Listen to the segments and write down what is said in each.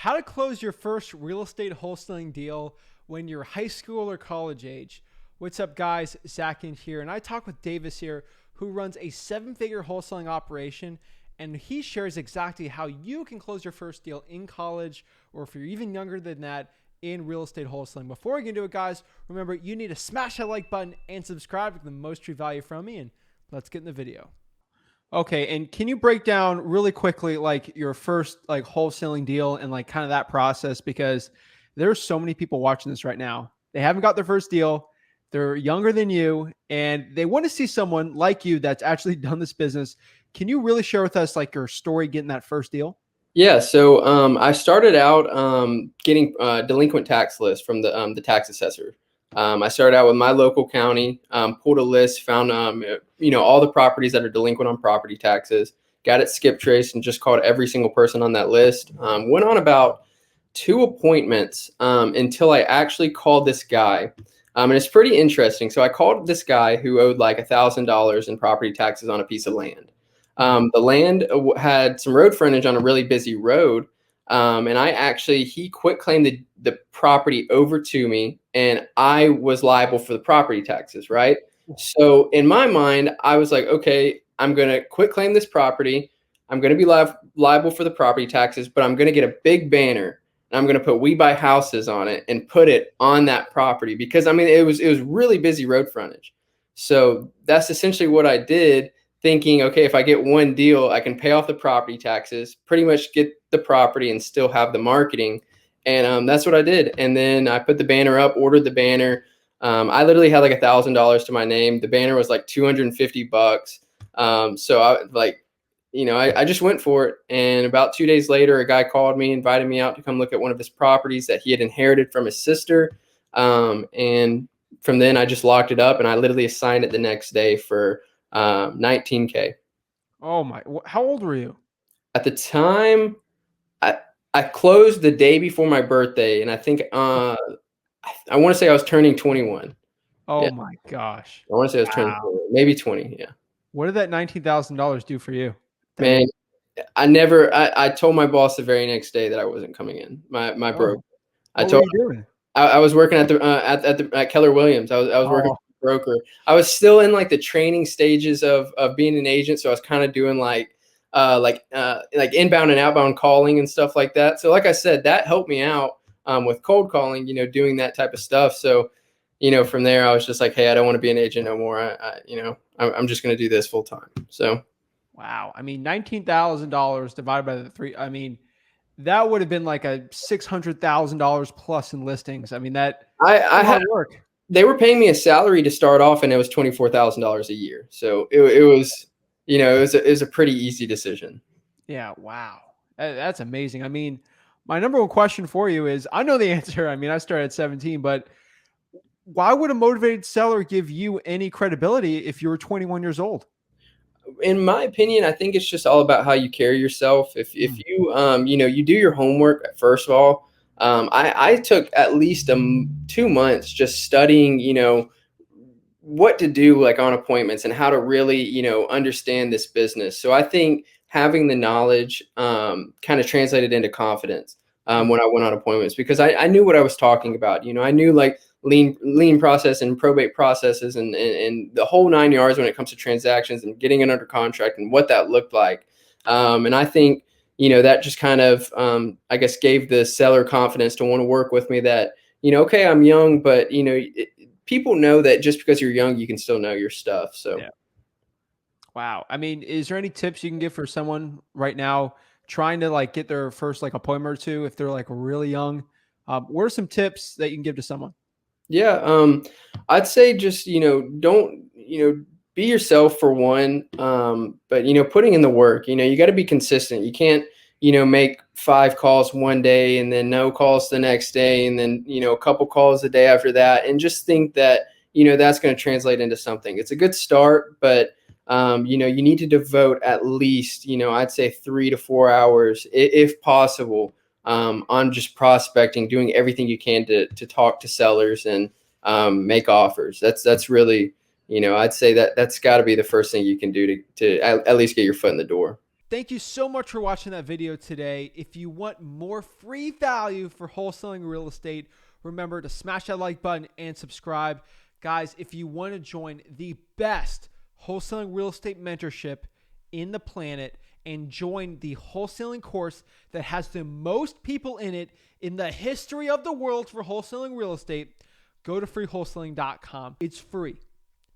How to close your first real estate wholesaling deal when you're high school or college age. What's up, guys? Zach in here, and I talk with Davis here, who runs a seven-figure wholesaling operation, and he shares exactly how you can close your first deal in college, or if you're even younger than that, in real estate wholesaling. Before we get into it, guys, remember you need to smash that like button and subscribe to get the most true value from me, and let's get in the video. Okay, and can you break down really quickly like your first like wholesaling deal and like kind of that process, because there's so many people watching this right now. They haven't got their first deal. They're younger than you and they want to see someone like you that's actually done this business. Can you really share with us like your story getting that first deal? Yeah, so I started out getting delinquent tax lists from the tax assessor. I started out with my local county, pulled a list, found all the properties that are delinquent on property taxes, got it skip traced, and just called every single person on that list. Went on about two appointments until I actually called this guy. And it's pretty interesting. So I called this guy who owed like $1,000 in property taxes on a piece of land. The land had some road frontage on a really busy road. And he quit claimed the property over to me, and I was liable for the property taxes, right? So in my mind, I was like, okay, I'm going to quit claim this property. I'm going to be liable for the property taxes, but I'm going to get a big banner, and I'm going to put "We Buy Houses" on it and put it on that property because, I mean, it was really busy road frontage. So that's essentially what I did, thinking, okay, if I get one deal, I can pay off the property taxes, pretty much get the property and still have the marketing. And that's what I did. And then I put the banner up, ordered the banner. I literally had like $1,000 to my name. The banner was like $250. I just went for it. And about 2 days later, a guy called me, invited me out to come look at one of his properties that he had inherited from his sister. And from then I just locked it up, and I literally assigned it the next day for $19K. Oh my, how old were you? At the time, I closed the day before my birthday, and I think I want to say I was turning 21. Oh Yeah, my gosh. I want to say I was turning Wow. 20, maybe 20. Yeah, What did that $19,000 do for you? man. I told my boss the very next day that I wasn't coming in. My broker. Oh, I what were told you doing? I was working at Keller Williams. I was working Oh, as a broker. I was still in like the training stages of being an agent, so I was kind of doing like inbound and outbound calling and stuff like that. So like I said, that helped me out with cold calling, doing that type of stuff. So, from there I was just like, hey, I don't want to be an agent no more. I'm just going to do this full time. So wow. I mean, $19,000 divided by the three. I mean, that would have been like a $600,000 plus in listings. I mean, that's I a lot had of work. they were paying me a salary to start off, and it was $24,000 a year. So it was, it was a pretty easy decision. Yeah. Wow. That's amazing. I mean, my number one question for you is I know the answer. I mean, I started at 17, but why would a motivated seller give you any credibility if you were 21 years old? In my opinion, I think it's just all about how you carry yourself. If Mm. you you do your homework first of all. I took at least 2 months just studying, what to do like on appointments and how to really, understand this business. So I think having the knowledge kind of translated into confidence Mm. when I went on appointments, because I knew what I was talking about. I knew like lean process and probate processes and the whole 9 yards when it comes to transactions and getting it under contract and what that looked like. And I think, that just kind of, I guess, gave the seller confidence to want to work with me, that, okay, I'm young, but, people know that just because you're young, you can still know your stuff. So Yeah. Wow. I mean, is there any tips you can give for someone right now trying to like get their first like appointment or two if they're like really young? What are some tips that you can give to someone? yeah, I'd say just, don't, be yourself for one. But, putting in the work, you got to be consistent. You can't, make 5 calls one day and then no calls the next day. And then, a couple calls the day after that. And just think that, that's going to translate into something. It's a good start, but, you need to devote at least, I'd say 3 to 4 hours if possible, on just prospecting, doing everything you can to talk to sellers and make offers. That's really, I'd say that's got to be the first thing you can do to at least get your foot in the door. Thank you so much for watching that video today. If you want more free value for wholesaling real estate, remember to smash that like button and subscribe. Guys, if you want to join the best wholesaling real estate mentorship in the planet and join the wholesaling course that has the most people in it in the history of the world for wholesaling real estate, go to freewholesaling.com. It's free.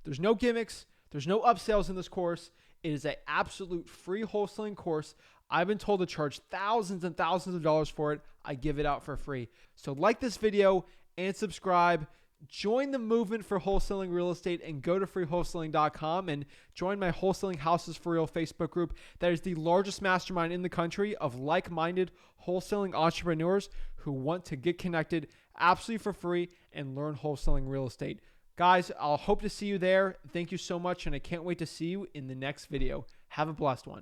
There's no gimmicks. There's no upsells in this course. It is an absolute free wholesaling course. I've been told to charge thousands and thousands of dollars for it. I give it out for free. So like this video and subscribe. Join the movement for wholesaling real estate and go to freewholesaling.com and join my Wholesaling Houses for Real Facebook group. That is the largest mastermind in the country of like-minded wholesaling entrepreneurs who want to get connected absolutely for free and learn wholesaling real estate. Guys, I'll hope to see you there. Thank you so much, and I can't wait to see you in the next video. Have a blessed one.